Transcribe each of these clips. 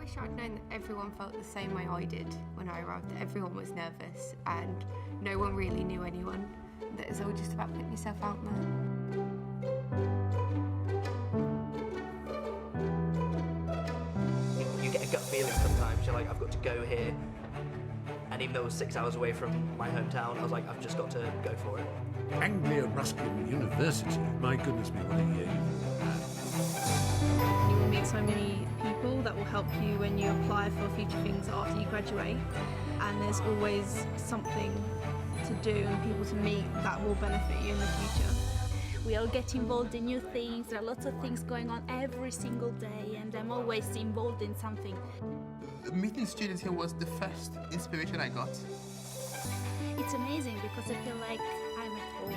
wish I'd known that everyone felt the same way I did when I arrived, that everyone was nervous and no one really knew anyone, that it was all just about putting yourself out there. You get a gut feeling sometimes, you're like, I've got to go here. And even though it was 6 hours away from my hometown, I was like, I've just got to go for it. Anglia Ruskin University, my goodness me, what a year you've had. You will meet so many people that will help you when you apply for future things after you graduate, and there's always something to do and people to meet that will benefit you in the future. We all get involved in new things. There are lots of things going on every single day, and I'm always involved in something. Meeting students here was the first inspiration I got. It's amazing because I feel like I'm at home.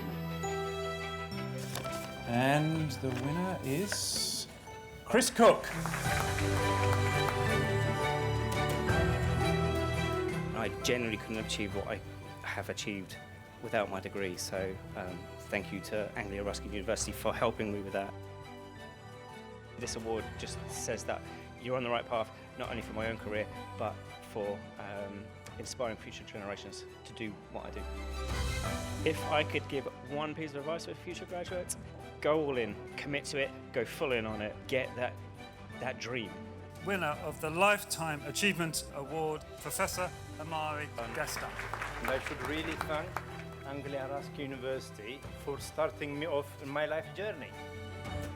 And the winner is Chris Cook. I generally couldn't achieve what I have achieved without my degree, so thank you to Anglia Ruskin University for helping me with that. This award just says that you're on the right path, not only for my own career, but for inspiring future generations to do what I do. If I could give one piece of advice for future graduates, go all in, commit to it, go full in on it, get that dream. Winner of the Lifetime Achievement Award, Professor Amari Gesta. And I should really thank Anglia Ruskin University for starting me off in my life journey.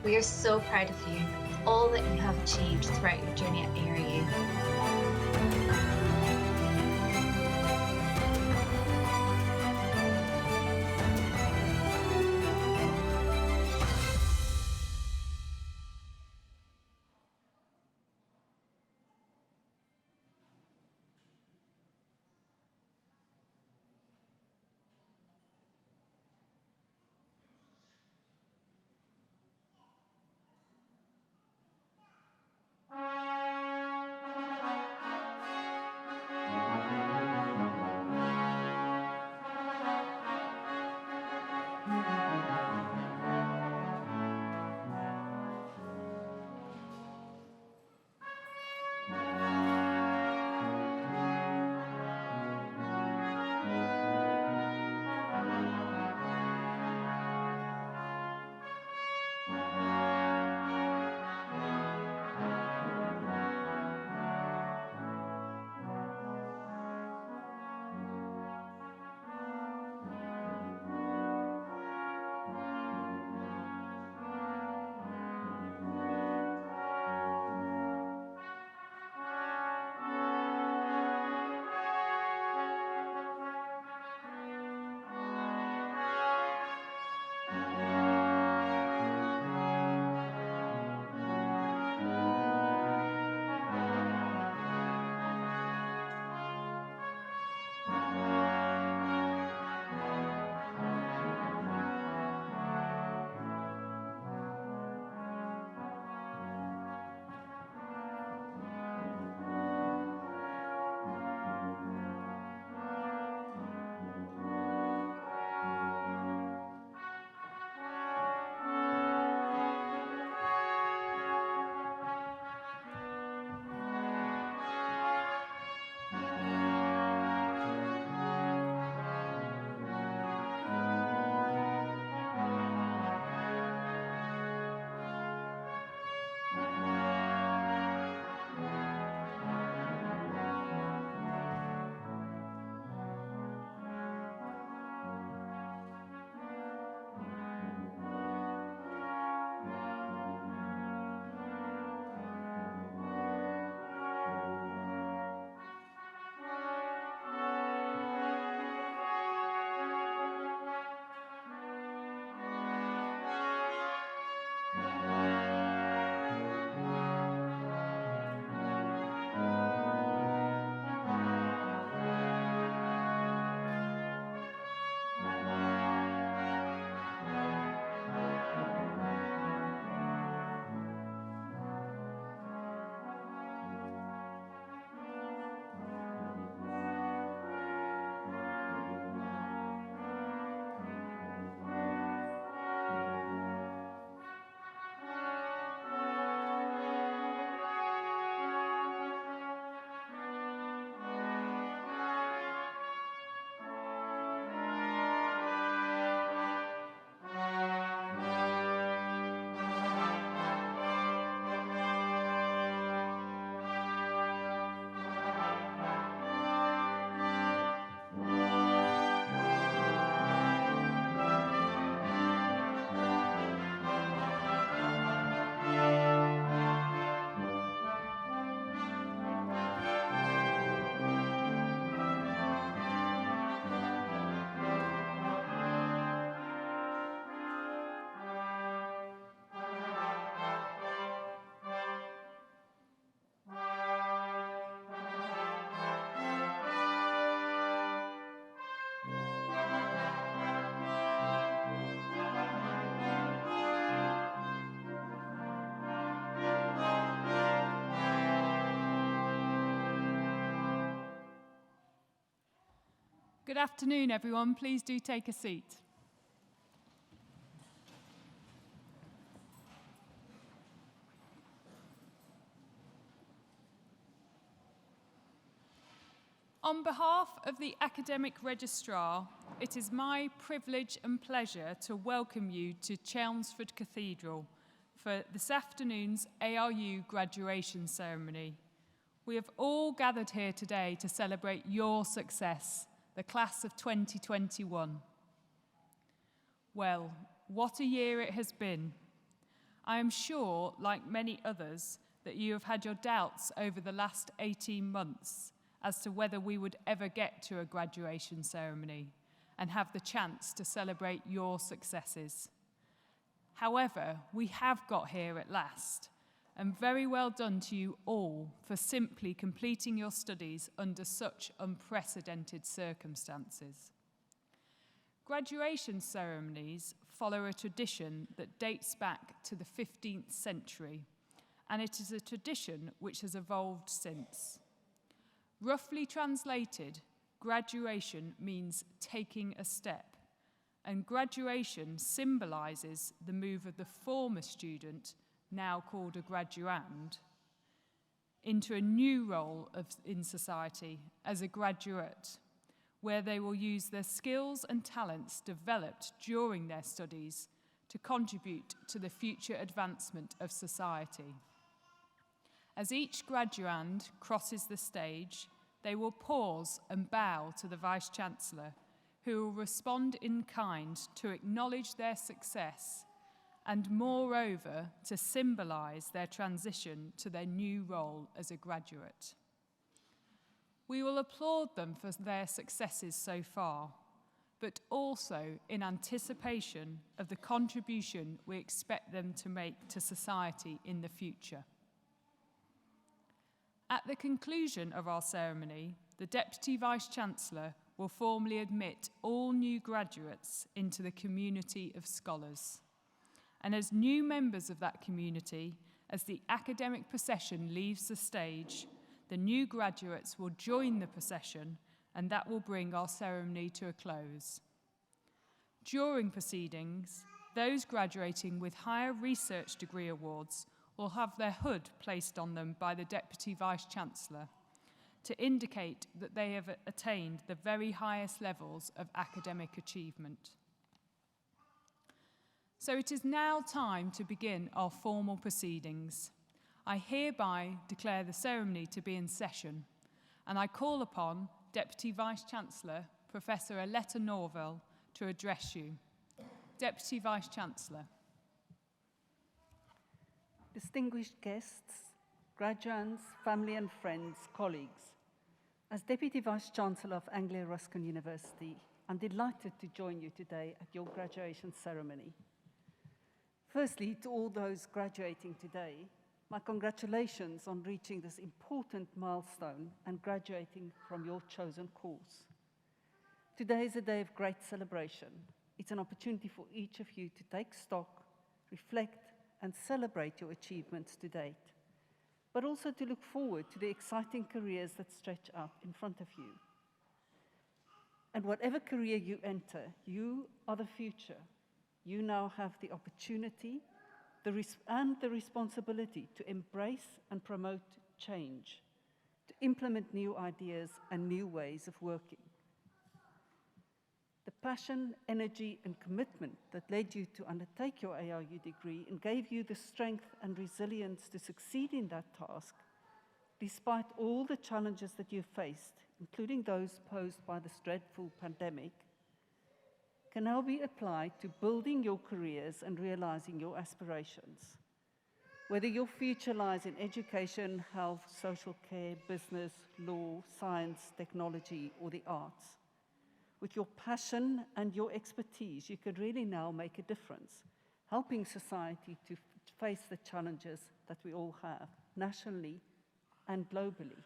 We are so proud of you, all that you have achieved throughout your journey at ARU. Good afternoon, everyone. Please do take a seat. On behalf of the Academic Registrar, it is my privilege and pleasure to welcome you to Chelmsford Cathedral for this afternoon's ARU graduation ceremony. We have all gathered here today to celebrate your success, the class of 2021. Well, what a year it has been. I am sure, like many others, that you have had your doubts over the last 18 months as to whether we would ever get to a graduation ceremony and have the chance to celebrate your successes. However, we have got here at last, and very well done to you all for simply completing your studies under such unprecedented circumstances. Graduation ceremonies follow a tradition that dates back to the 15th century, and it is a tradition which has evolved since. Roughly translated, graduation means taking a step, and graduation symbolises the move of the former student, now called a graduand, into a new role in society as a graduate, where they will use their skills and talents developed during their studies to contribute to the future advancement of society. As each graduand crosses the stage, they will pause and bow to the Vice-Chancellor, who will respond in kind to acknowledge their success and, moreover, to symbolise their transition to their new role as a graduate. We will applaud them for their successes so far, but also in anticipation of the contribution we expect them to make to society in the future. At the conclusion of our ceremony, the Deputy Vice-Chancellor will formally admit all new graduates into the community of scholars. And as new members of that community, as the academic procession leaves the stage, the new graduates will join the procession, and that will bring our ceremony to a close. During proceedings, those graduating with higher research degree awards will have their hood placed on them by the Deputy Vice-Chancellor to indicate that they have attained the very highest levels of academic achievement. So it is now time to begin our formal proceedings. I hereby declare the ceremony to be in session, and I call upon Deputy Vice-Chancellor, Professor Aletta Norvell, to address you. Deputy Vice-Chancellor. Distinguished guests, graduands, family and friends, colleagues, as Deputy Vice-Chancellor of Anglia Ruskin University, I'm delighted to join you today at your graduation ceremony. Firstly, to all those graduating today, my congratulations on reaching this important milestone and graduating from your chosen course. Today is a day of great celebration. It's an opportunity for each of you to take stock, reflect, and celebrate your achievements to date, but also to look forward to the exciting careers that stretch out in front of you. And whatever career you enter, you are the future. You now have the opportunity and the responsibility to embrace and promote change, to implement new ideas and new ways of working. The passion, energy, and commitment that led you to undertake your ARU degree and gave you the strength and resilience to succeed in that task, despite all the challenges that you faced, including those posed by this dreadful pandemic, can now be applied to building your careers and realizing your aspirations. Whether your future lies in education, health, social care, business, law, science, technology, or the arts, with your passion and your expertise, you could really now make a difference, helping society to face the challenges that we all have, nationally and globally.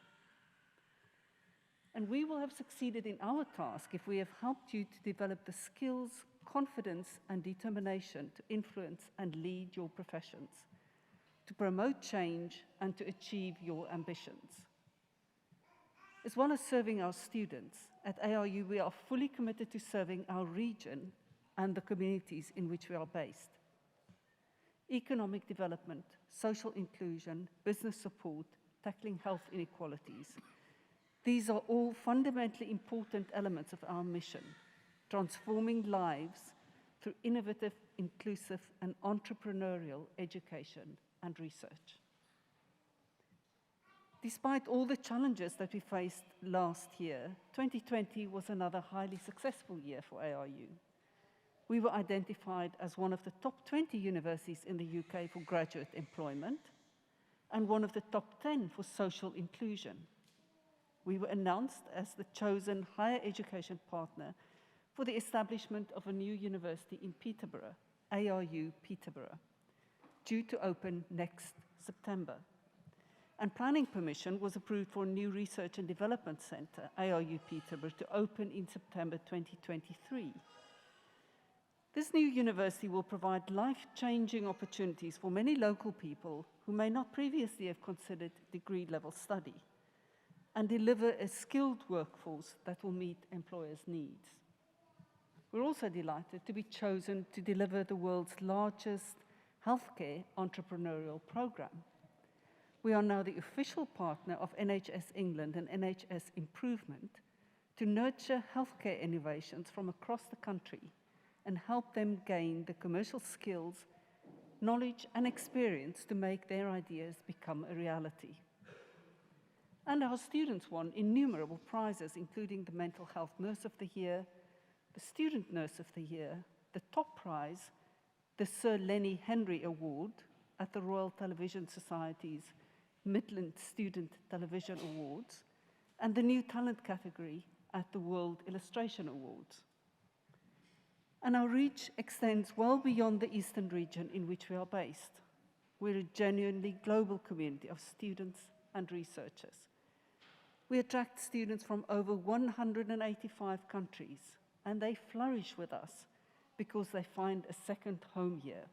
And we will have succeeded in our task if we have helped you to develop the skills, confidence, and determination to influence and lead your professions, to promote change, and to achieve your ambitions. As well as serving our students, at ARU we are fully committed to serving our region and the communities in which we are based. Economic development, social inclusion, business support, tackling health inequalities. These are all fundamentally important elements of our mission, transforming lives through innovative, inclusive, and entrepreneurial education and research. Despite all the challenges that we faced last year, 2020 was another highly successful year for ARU. We were identified as one of the top 20 universities in the UK for graduate employment and one of the top 10 for social inclusion. We were announced as the chosen higher education partner for the establishment of a new university in Peterborough, ARU Peterborough, due to open next September. And planning permission was approved for a new research and development centre, ARU Peterborough, to open in September 2023. This new university will provide life-changing opportunities for many local people who may not previously have considered degree-level study, and deliver a skilled workforce that will meet employers' needs. We're also delighted to be chosen to deliver the world's largest healthcare entrepreneurial program. We are now the official partner of NHS England and NHS Improvement to nurture healthcare innovations from across the country and help them gain the commercial skills, knowledge, and experience to make their ideas become a reality. And our students won innumerable prizes, including the Mental Health Nurse of the Year, the Student Nurse of the Year, the top prize, the Sir Lenny Henry Award at the Royal Television Society's Midland Student Television Awards, and the New Talent category at the World Illustration Awards. And our reach extends well beyond the eastern region in which we are based. We're a genuinely global community of students and researchers. We attract students from over 185 countries, and they flourish with us because they find a second home here.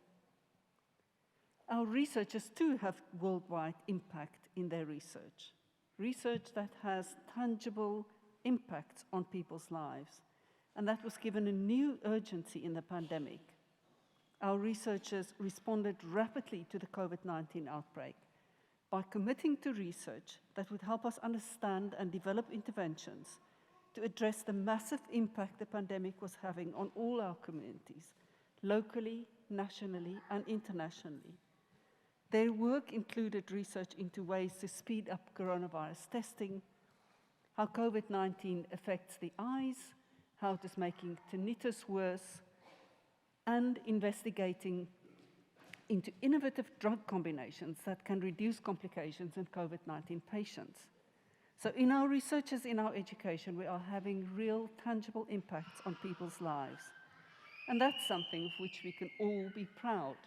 Our researchers too have worldwide impact in their research. Research that has tangible impacts on people's lives, and that was given a new urgency in the pandemic. Our researchers responded rapidly to the COVID-19 outbreak by committing to research that would help us understand and develop interventions to address the massive impact the pandemic was having on all our communities, locally, nationally, and internationally. Their work included research into ways to speed up coronavirus testing, how COVID-19 affects the eyes, how it is making tinnitus worse, and investigating into innovative drug combinations that can reduce complications in COVID-19 patients. So in our researchers, in our education, we are having real, tangible impacts on people's lives. And that's something of which we can all be proud.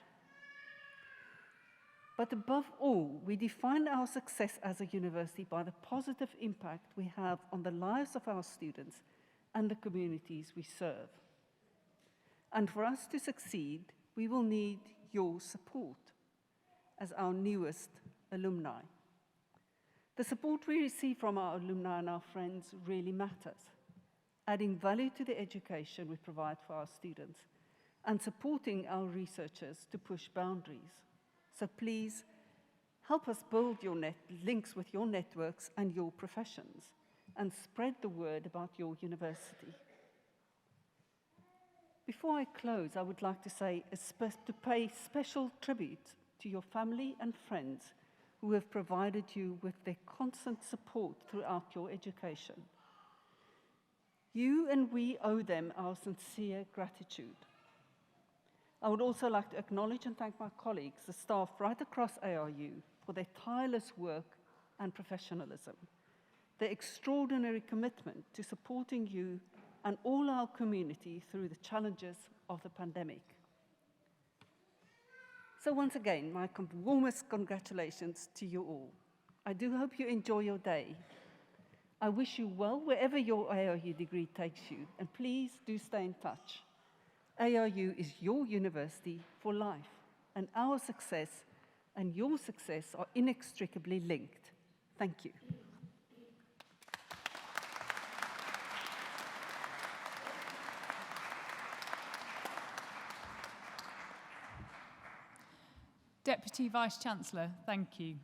But above all, we define our success as a university by the positive impact we have on the lives of our students and the communities we serve. And for us to succeed, we will need your support as our newest alumni. The support we receive from our alumni and our friends really matters, adding value to the education we provide for our students and supporting our researchers to push boundaries. So please help us build your links with your networks and your professions and spread the word about your university. Before I close, I would like to pay special tribute to your family and friends who have provided you with their constant support throughout your education. You and we owe them our sincere gratitude. I would also like to acknowledge and thank my colleagues, the staff right across ARU, for their tireless work and professionalism, their extraordinary commitment to supporting you and all our community through the challenges of the pandemic. So once again, my warmest congratulations to you all. I do hope you enjoy your day. I wish you well wherever your ARU degree takes you, and please do stay in touch. ARU is your university for life, and our success and your success are inextricably linked. Thank you. Deputy Vice-Chancellor, thank you.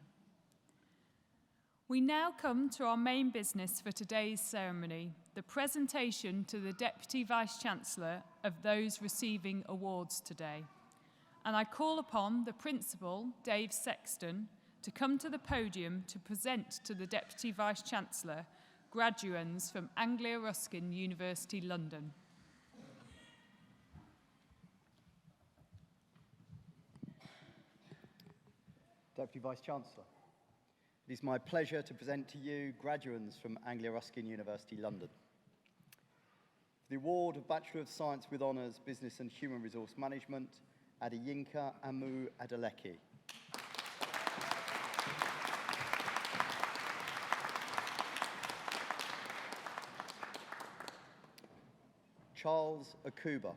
We now come to our main business for today's ceremony, the presentation to the Deputy Vice-Chancellor of those receiving awards today. And I call upon the Principal, Dave Sexton, to come to the podium to present to the Deputy Vice-Chancellor graduands from Anglia Ruskin University, London. Deputy Vice-Chancellor, it is my pleasure to present to you graduands from Anglia Ruskin University, London. The award of Bachelor of Science with Honours, Business and Human Resource Management, Adeyinka Amu Adeleke. Charles Akuba.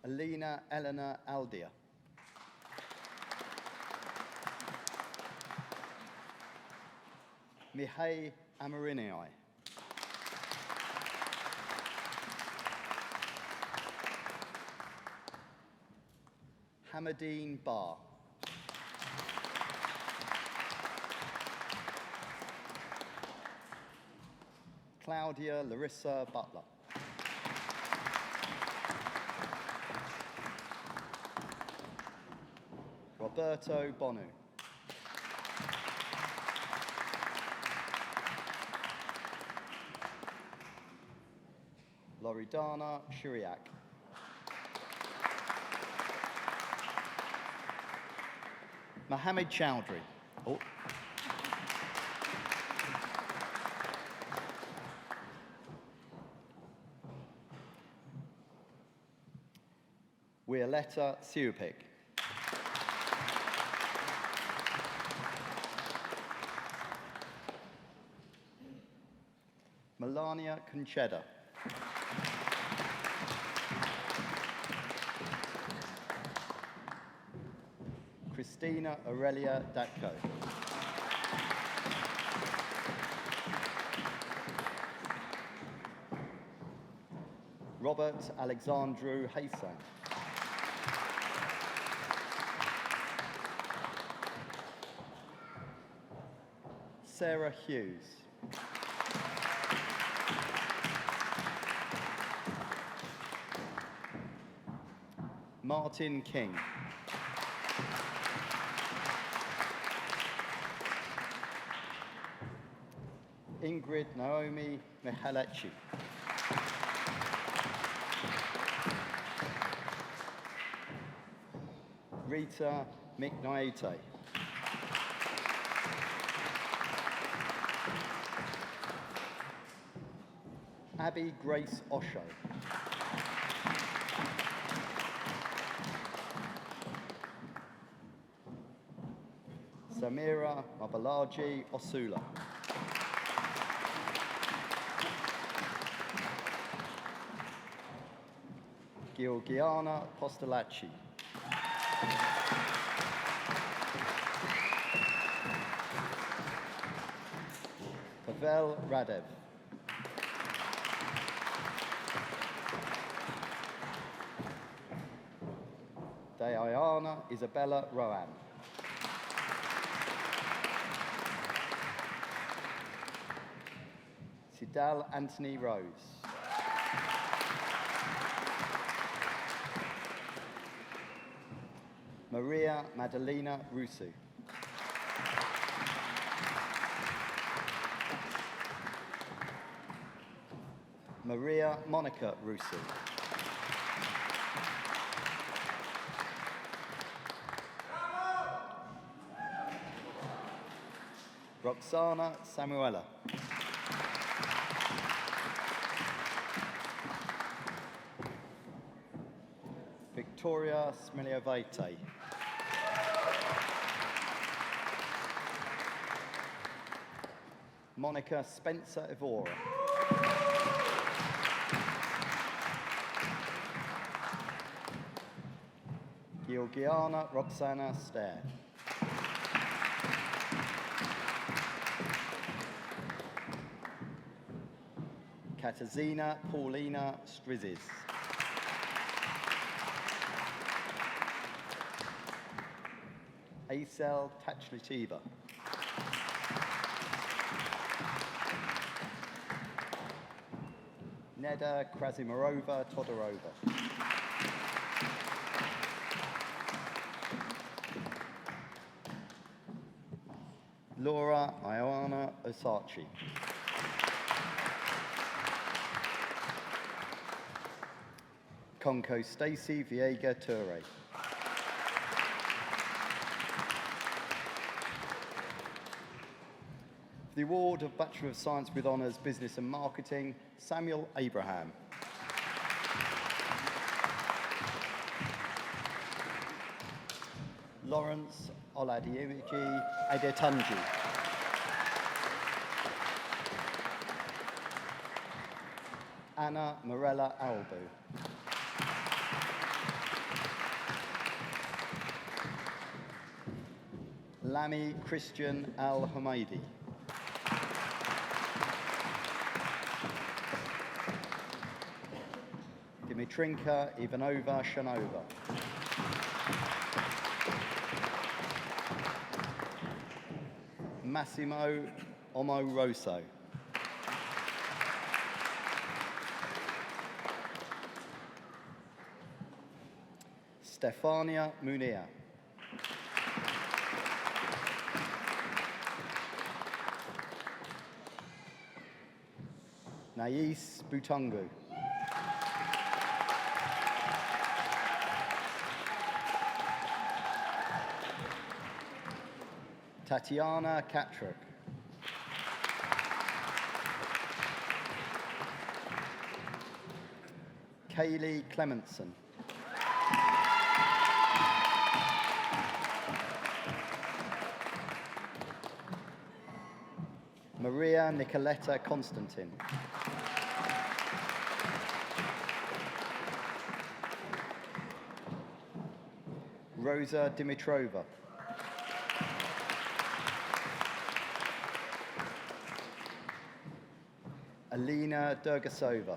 Alina Eleanor Aldia. Mihai Amarinei. Hamadine Bar. Claudia Larissa Butler. Roberto Bonu. Loredana Shuriak. Mohammed Chowdhury. Oh. Violetta Siupik. Melania Concheda. Christina Aurelia Datko. Robert Alexandru Hassan. Sarah Hughes. Martin King. Ingrid Naomi Mihalechi. Rita Miknaete. Abby Grace Osho. Samira Mabalaji Osula. Georgiana Postolacci. Pavel Radev. Diana Isabella Rowan. Sidal Anthony Rose. Maria Madalena Rusu. Maria Monica Rusu. Roxana Samuela. Victoria Smiliovite. Monica Spencer Evora. Georgiana Roxana Stair. Katarzyna Paulina Strizis. Aisel Tachlichiva. Neda Krasimirova Todorova. Laura Ioana Osachi. Conco Stacey Viega Ture. The award of Bachelor of Science with Honours, Business and Marketing, Samuel Abraham. Lawrence Oladiemiji Adetunji. Anna Morella Albu. Lamy Christian Al-Humaidi. Dimitrinka Ivanova Shanova. Massimo Omoroso. Stefania Munir. Nais Butungu. Tatiana Katruk. Kaylee Clementson. Maria Nicoletta Constantin. Rosa Dimitrova. Alina Durgasova.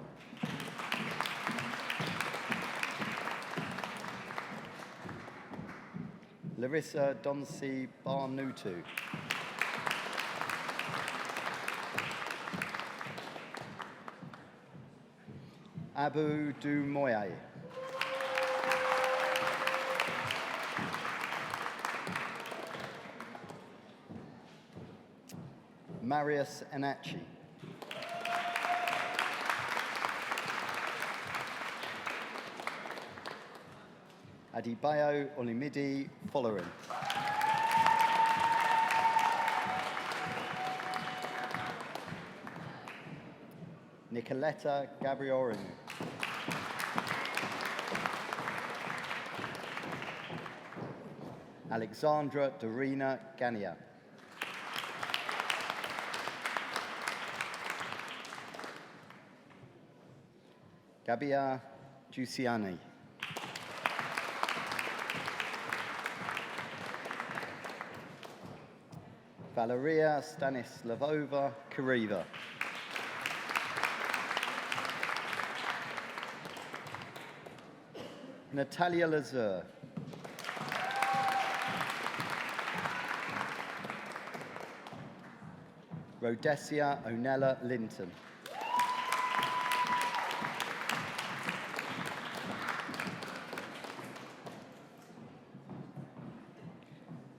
Larissa Donsi Barnutu. Abu Dumoye. Marius Anachi. Adibayo Olimidi Following. Nicoletta Gabriorin. Alexandra Dorina Gania. Gabia Giussiani. Valeria Stanislavova Kuriva. Natalia Lazur. Rhodesia Onella Linton.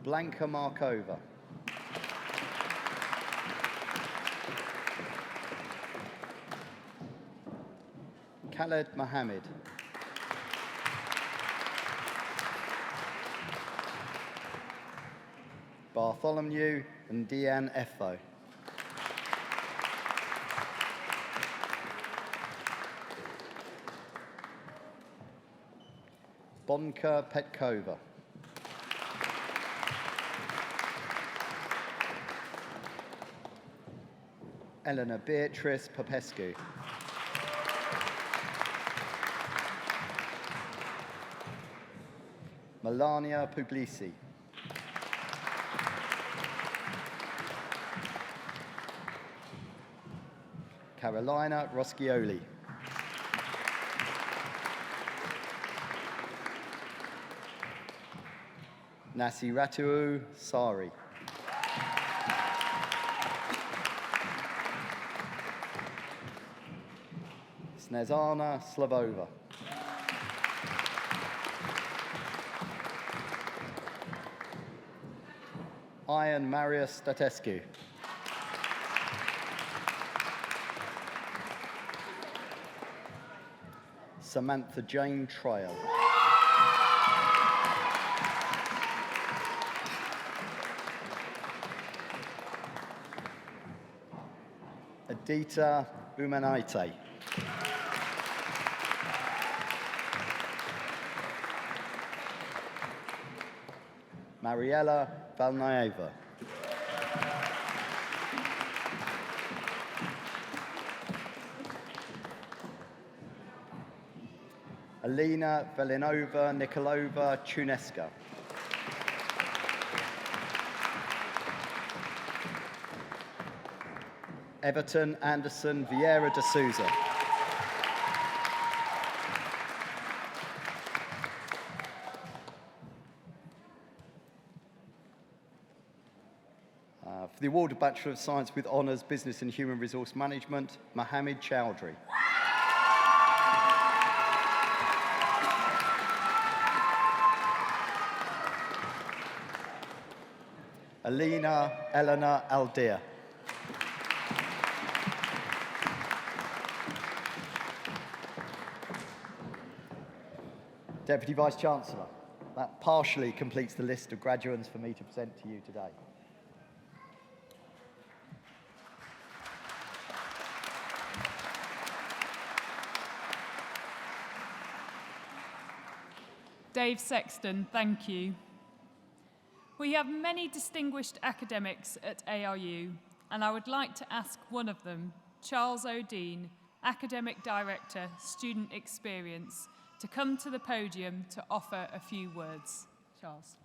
Blanca Markova. Khaled Mohammed. Bartholomew and Deanne Effo. Bonka Petkova. Eleanor Beatrice Popescu. Melania Puglisi. Carolina Roscioli. Nasiratu Sari. Snezana Slavova. Ian Marius Statescu. Samantha Jane Trail. Adita Umanaite. Mariella Valnaeva. Alina Velinova Nikolova Chuneska. Everton Anderson Vieira de Souza. For the award of Bachelor of Science with Honours, Business and Human Resource Management, Mohammed Chowdhury. Alina Eleanor Aldear. Deputy Vice-Chancellor, that partially completes the list of graduands for me to present to you today. Dave Sexton, thank you. We have many distinguished academics at ARU, and I would like to ask one of them, Charles O'Dean, Academic Director, Student Experience, to come to the podium to offer a few words. Charles.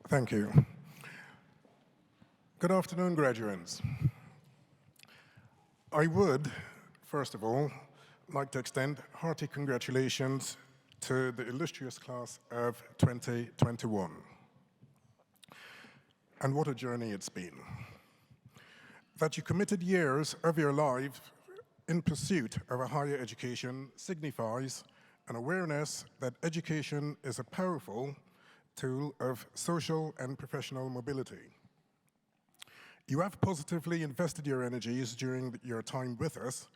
Thank you. Good afternoon, graduates. I would, first of all, like to extend hearty congratulations to the illustrious class of 2021. And what a journey it's been. That you committed years of your life in pursuit of a higher education signifies an awareness that education is a powerful tool of social and professional mobility. You have positively invested your energies during your time with us,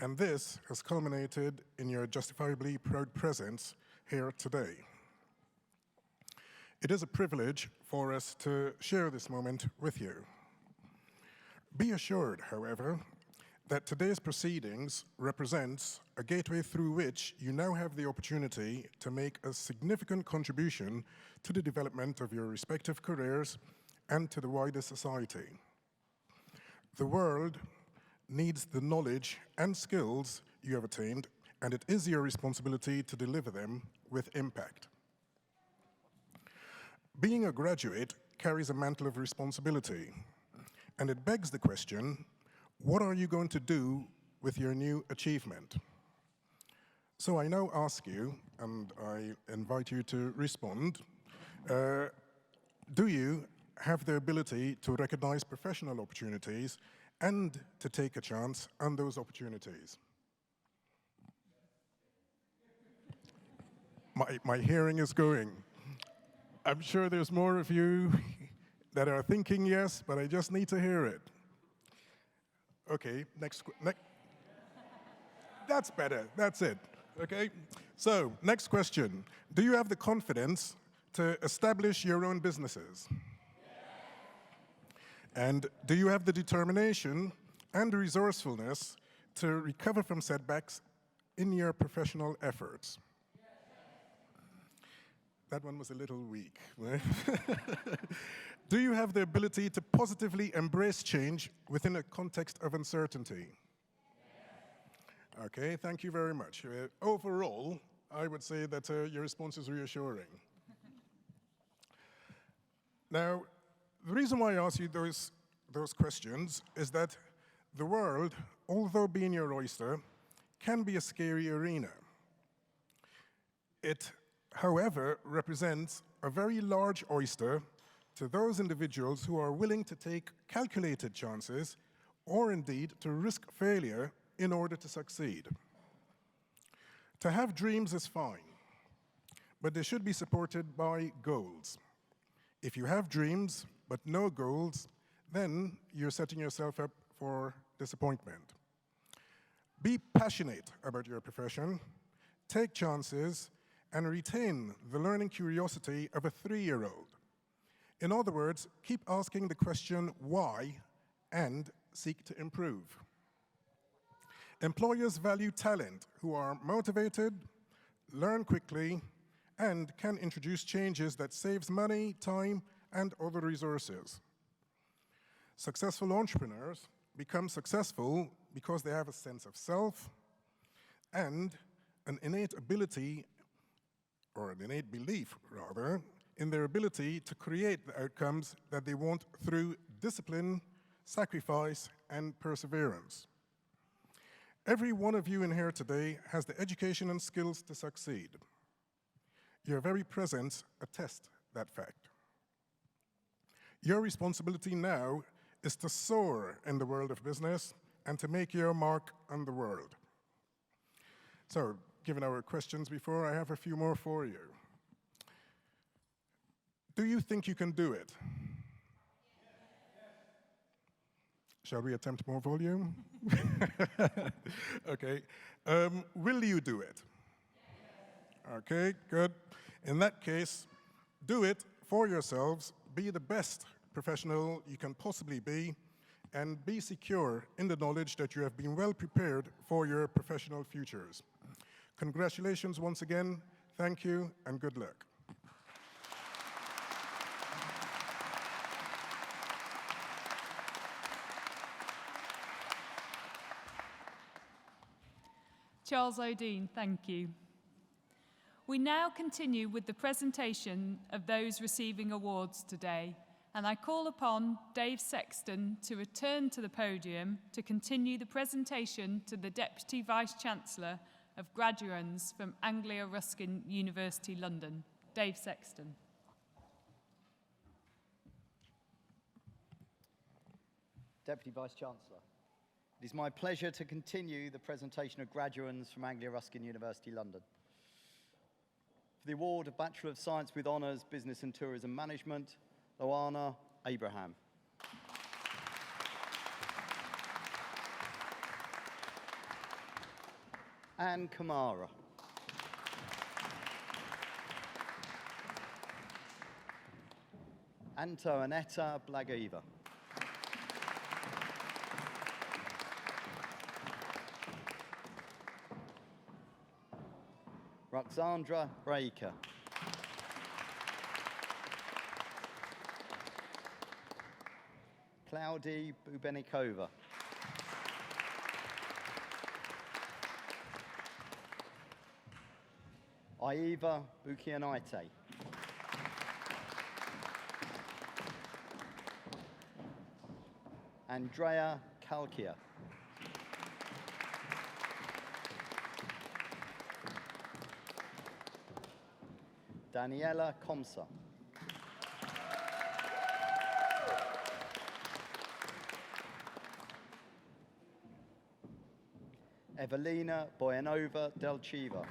and this has culminated in your justifiably proud presence here today. It is a privilege for us to share this moment with you. Be assured, however, that today's proceedings represents a gateway through which you now have the opportunity to make a significant contribution to the development of your respective careers and to the wider society. The world needs the knowledge and skills you have attained, and it is your responsibility to deliver them with impact. Being a graduate carries a mantle of responsibility, and it begs the question, what are you going to do with your new achievement? So I now ask you, and I invite you to respond, do you have the ability to recognize professional opportunities and to take a chance on those opportunities? My hearing is going. I'm sure there's more of you that are thinking yes, but I just need to hear it. Okay, next. That's better, that's it, okay? So, next question. Do you have the confidence to establish your own businesses? And do you have the determination and the resourcefulness to recover from setbacks in your professional efforts? That one was a little weak. Right? Do you have the ability to positively embrace change within a context of uncertainty? Okay, thank you very much. Overall, I would say that your response is reassuring. Now, the reason why I ask you those questions is that the world, although being your oyster, can be a scary arena. It, however, represents a very large oyster to those individuals who are willing to take calculated chances or indeed to risk failure in order to succeed. To have dreams is fine, but they should be supported by goals. If you have dreams but no goals, then you're setting yourself up for disappointment. Be passionate about your profession, take chances, and retain the learning curiosity of a 3-year-old. In other words, keep asking the question why and seek to improve. Employers value talent who are motivated, learn quickly, and can introduce changes that saves money, time, and other resources. Successful entrepreneurs become successful because they have a sense of self and an innate ability, or an innate belief, rather, in their ability to create the outcomes that they want through discipline, sacrifice, and perseverance. Every one of you in here today has the education and skills to succeed. Your very presence attests that fact. Your responsibility now is to soar in the world of business and to make your mark on the world. So, given our questions before, I have a few more for you. Do you think you can do it? Shall we attempt more volume? Okay. Will you do it? Okay, good. In that case, do it for yourselves. Be the best professional you can possibly be, and be secure in the knowledge that you have been well prepared for your professional futures. Congratulations once again. Thank you, and good luck. Charles O'Dean, thank you. We now continue with the presentation of those receiving awards today, and I call upon Dave Sexton to return to the podium to continue the presentation to the Deputy Vice-Chancellor of Graduands from Anglia Ruskin University, London. Dave Sexton. Deputy Vice-Chancellor, it is my pleasure to continue the presentation of graduands from Anglia Ruskin University, London. For the award of Bachelor of Science with Honours, Business and Tourism Management, Loana Abraham. Anne Kamara. Antoinetta Blagaiva. Roxandra Breaker. Claudie Bubenikova. Aiva Bukianaite. Andrea Kalkia. Daniela Komsa. Evelina Boyanova Delchiva.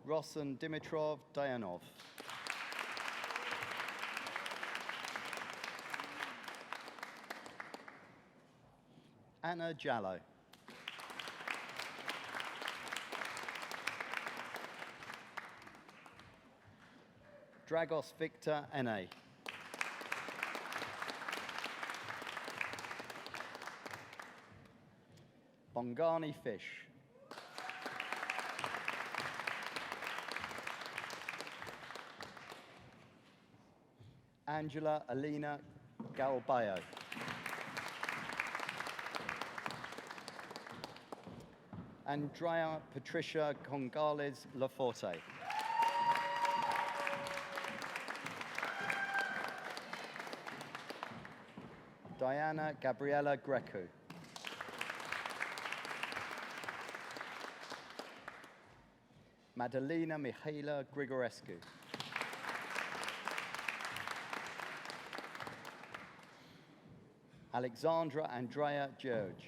Rossen Dimitrov Dayanov. Anna Jallo. Dragos Victor N.A. Bongani Fish. Angela Alina Galbayo. Andrea Patricia Congales Laforte. Diana Gabriela Greco. Madalena Mihaela Grigorescu. Alexandra Andrea George.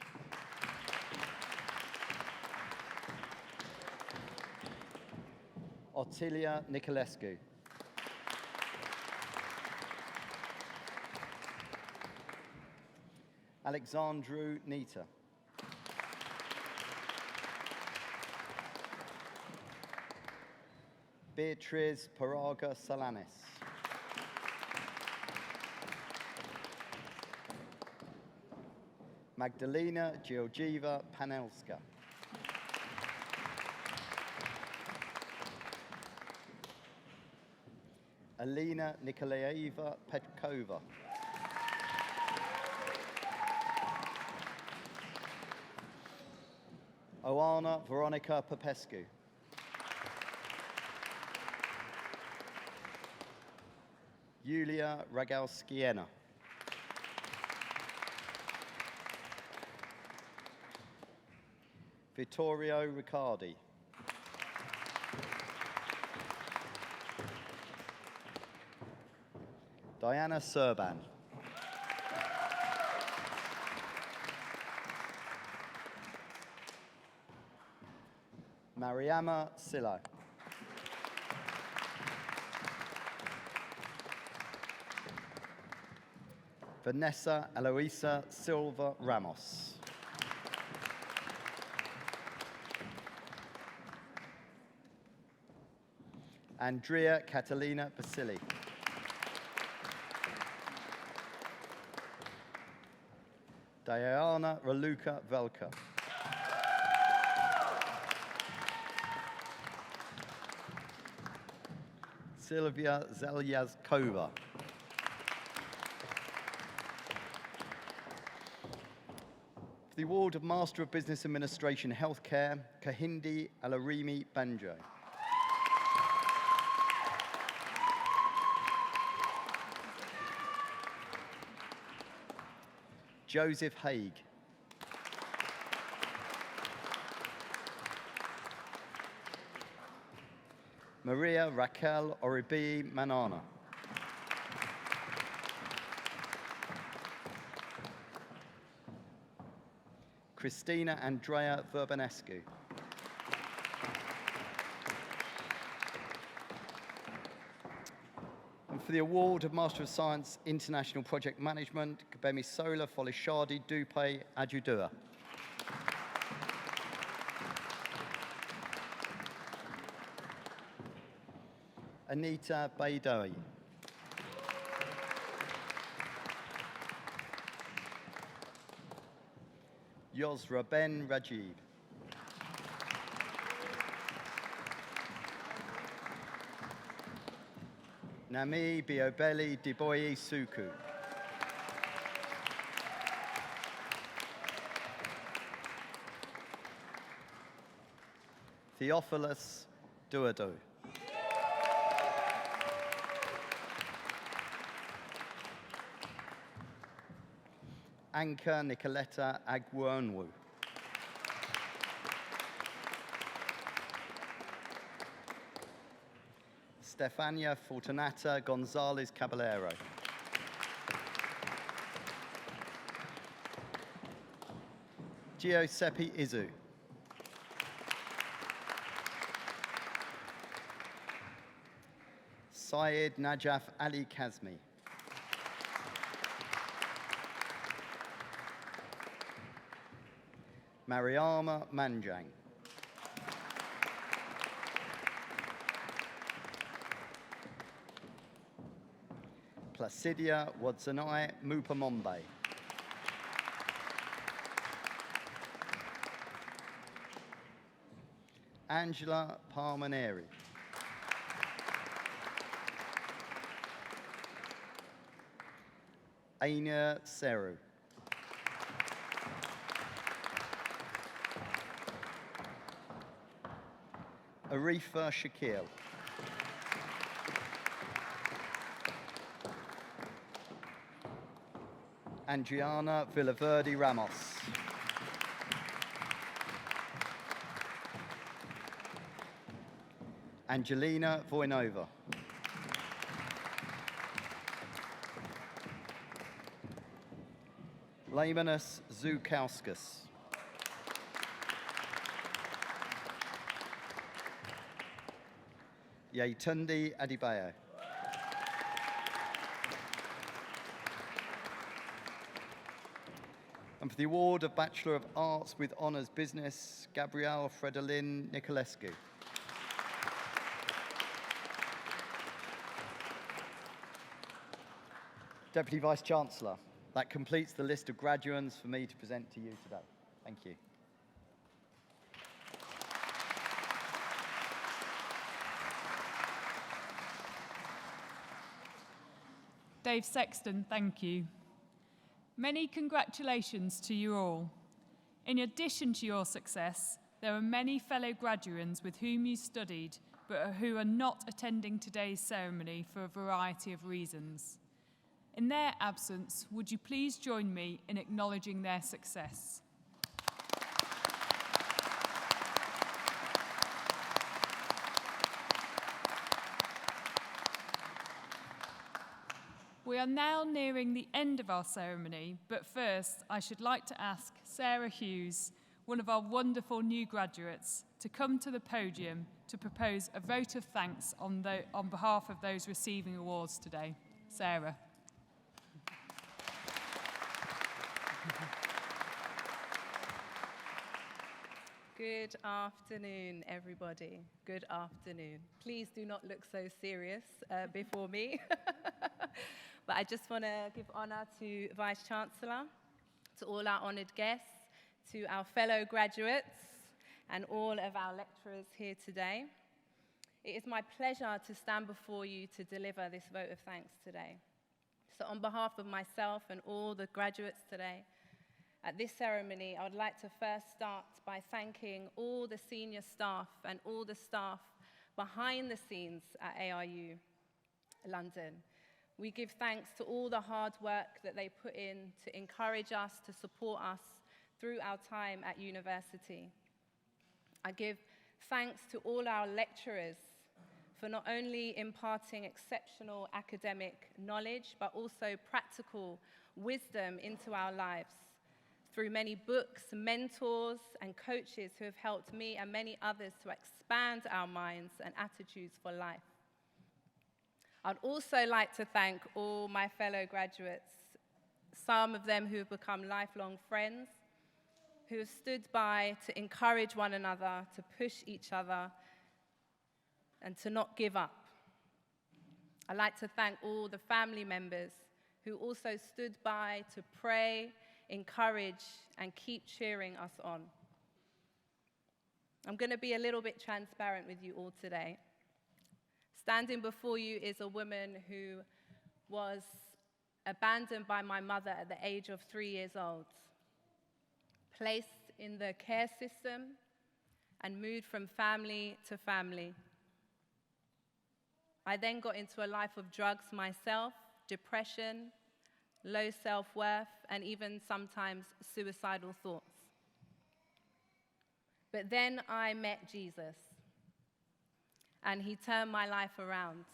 Ottilia Nicolescu. Alexandru Nita. Beatriz Paraga Salanis. Magdalena Georgieva Panelska. Alina Nikolaeva Petkova. Oana Veronica Popescu. Yulia Ragalskiena. Vittorio Riccardi. Diana Serban. Mariama Silo. Vanessa Eloisa Silva Ramos. Andrea Catalina Basili. Diana Raluca Velka. Sylvia Zelyaskova. For the award of Master of Business Administration Healthcare, Kahindi Alarimi Banjo. Joseph Haig. Maria Raquel Oribi Manana. Christina Andrea Verbanescu. And for the award of Master of Science International Project Management, Kabemi Sola Folishadi Dupe Ajudua. Anita Baidowi. Yosra Ben Rajib. Nami Biobeli Diboyi Suku. Theophilus Duado. Anka Nicoletta Agwonwu. Stefania Fortunata Gonzalez Caballero. Giuseppe Izu. Syed Najaf Ali Kazmi. Mariama Manjang. Placidia Wadzanai Mupamombe. Angela Palmaneri. Aina Seru. Sharifa Shakil. Andriana Villaverde Ramos. Angelina Voinova. Laimanus Zukauskas. Yetundi Adebayo. And for the award of Bachelor of Arts with Honours Business, Gabrielle Fredolin Nicolescu. Deputy Vice-Chancellor, that completes the list of graduands for me to present to you today. Thank you. Dave Sexton, thank you. Many congratulations to you all. In addition to your success, there are many fellow graduands with whom you studied, but who are not attending today's ceremony for a variety of reasons. In their absence, would you please join me in acknowledging their success? We are now nearing the end of our ceremony, but first I should like to ask Sarah Hughes, one of our wonderful new graduates, to come to the podium to propose a vote of thanks on behalf of those receiving awards today. Sarah. Good afternoon, everybody. Good afternoon. Please do not look so serious before me. But I just want to give honour to Vice-Chancellor, to all our honoured guests, to our fellow graduates, and all of our lecturers here today. It is my pleasure to stand before you to deliver this vote of thanks today. So on behalf of myself and all the graduates today, at this ceremony, I would like to first start by thanking all the senior staff and all the staff behind the scenes at ARU London. We give thanks to all the hard work that they put in to encourage us, to support us through our time at university. I give thanks to all our lecturers for not only imparting exceptional academic knowledge, but also practical wisdom into our lives through many books, mentors, and coaches who have helped me and many others to expand our minds and attitudes for life. I'd also like to thank all my fellow graduates, some of them who have become lifelong friends, who have stood by to encourage one another, to push each other, and to not give up. I'd like to thank all the family members who also stood by to pray, encourage, and keep cheering us on. I'm going to be a little bit transparent with you all today. Standing before you is a woman who was abandoned by my mother at the age of 3 years old, placed in the care system, and moved from family to family. I then got into a life of drugs myself, depression, low self-worth, and even sometimes suicidal thoughts. But then I met Jesus, and he turned my life around.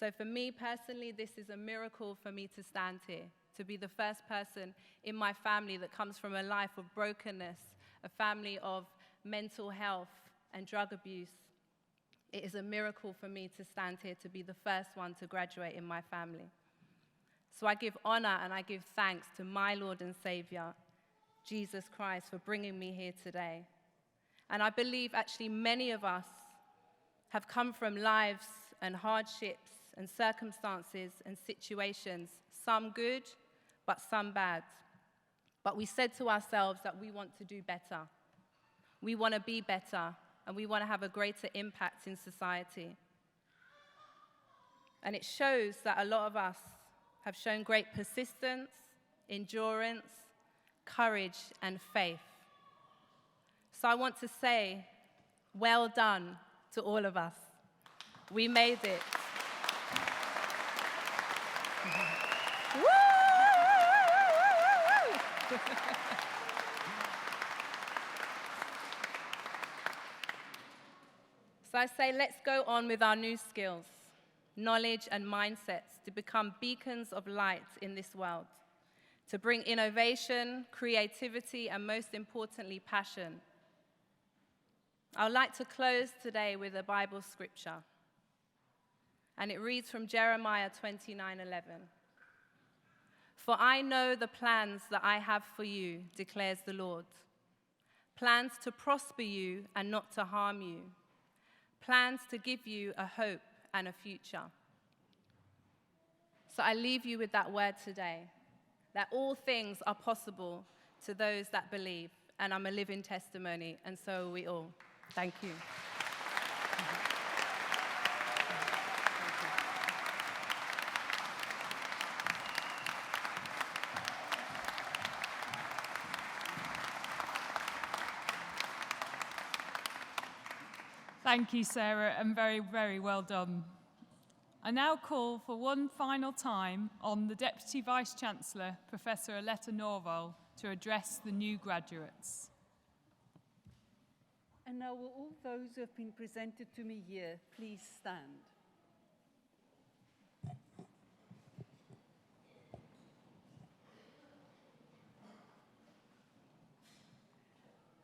So for me personally, this is a miracle for me to stand here, to be the first person in my family that comes from a life of brokenness, a family of mental health and drug abuse. It is a miracle for me to stand here to be the first one to graduate in my family. So I give honor and I give thanks to my Lord and Savior, Jesus Christ, for bringing me here today. And I believe actually many of us have come from lives and hardships and circumstances and situations, some good, but some bad. But we said to ourselves that we want to do better. We want to be better, and we want to have a greater impact in society. And it shows that a lot of us have shown great persistence, endurance, courage, and faith. So I want to say Well done to all of us. We made it. Woo! So I say, let's go on with our new skills, knowledge and mindsets to become beacons of light in this world, to bring innovation, creativity, and most importantly, passion. I would like to close today with a Bible scripture, and it reads from Jeremiah 29:11. For I know the plans that I have for you, declares the Lord, plans to prosper you and not to harm you, plans to give you a hope and a future. So I leave you with that word today, that all things are possible to those that believe, and I'm a living testimony, and so are we all. Thank you. Thank you, Sarah, and very, very well done. I now call for one final time on the Deputy Vice-Chancellor, Professor Aletta Norval, to address the new graduates. And now will all those who have been presented to me here please stand.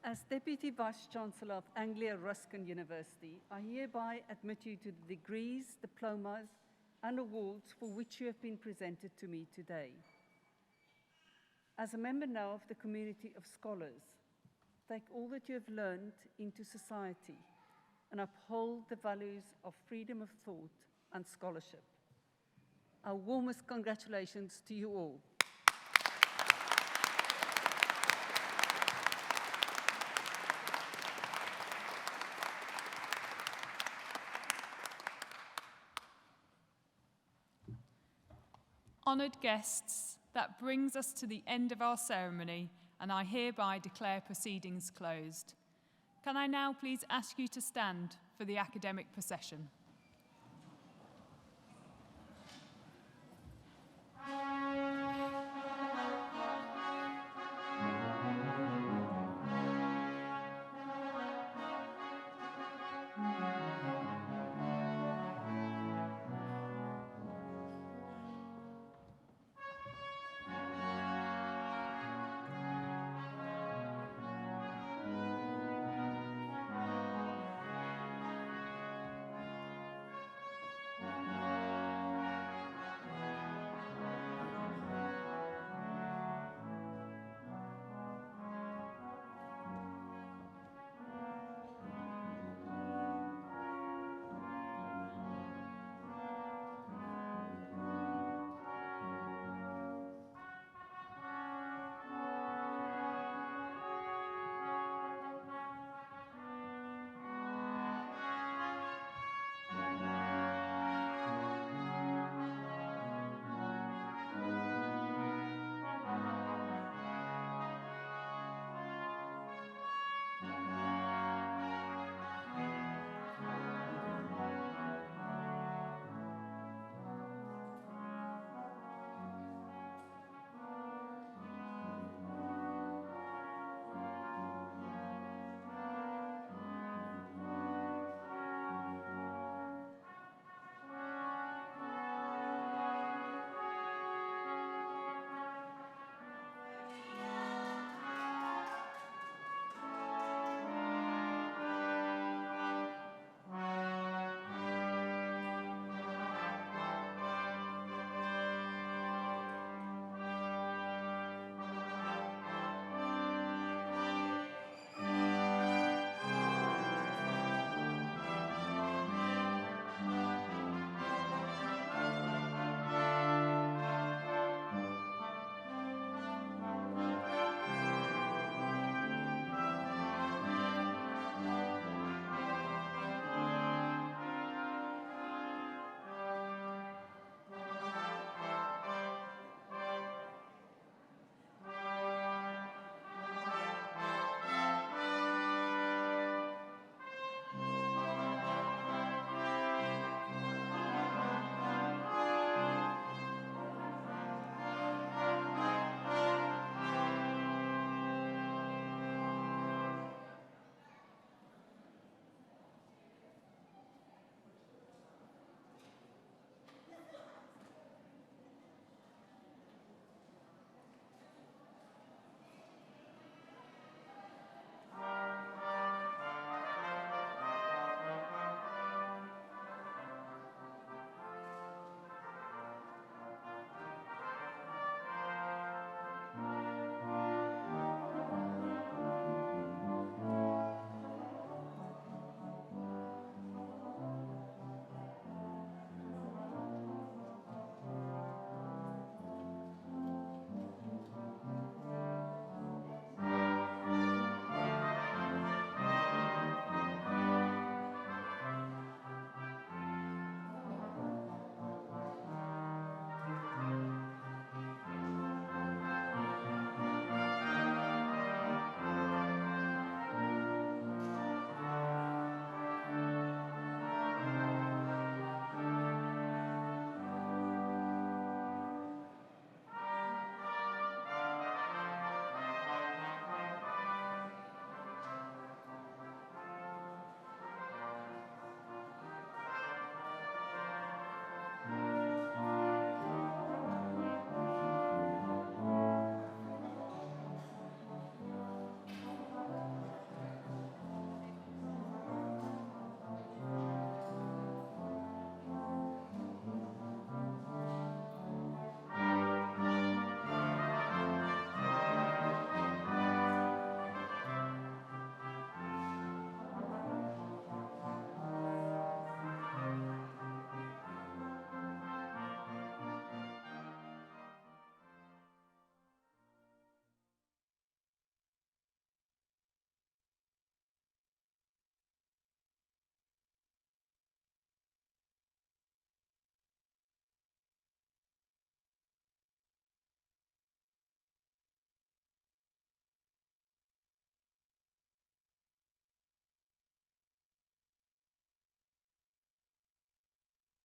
As Deputy Vice-Chancellor of Anglia Ruskin University, I hereby admit you to the degrees, diplomas, and awards for which you have been presented to me today. As a member now of the community of scholars, take all that you have learned into society and uphold the values of freedom of thought and scholarship. Our warmest congratulations to you all. Honoured guests, that brings us to the end of our ceremony, and I hereby declare proceedings closed. Can I now please ask you to stand for the academic procession?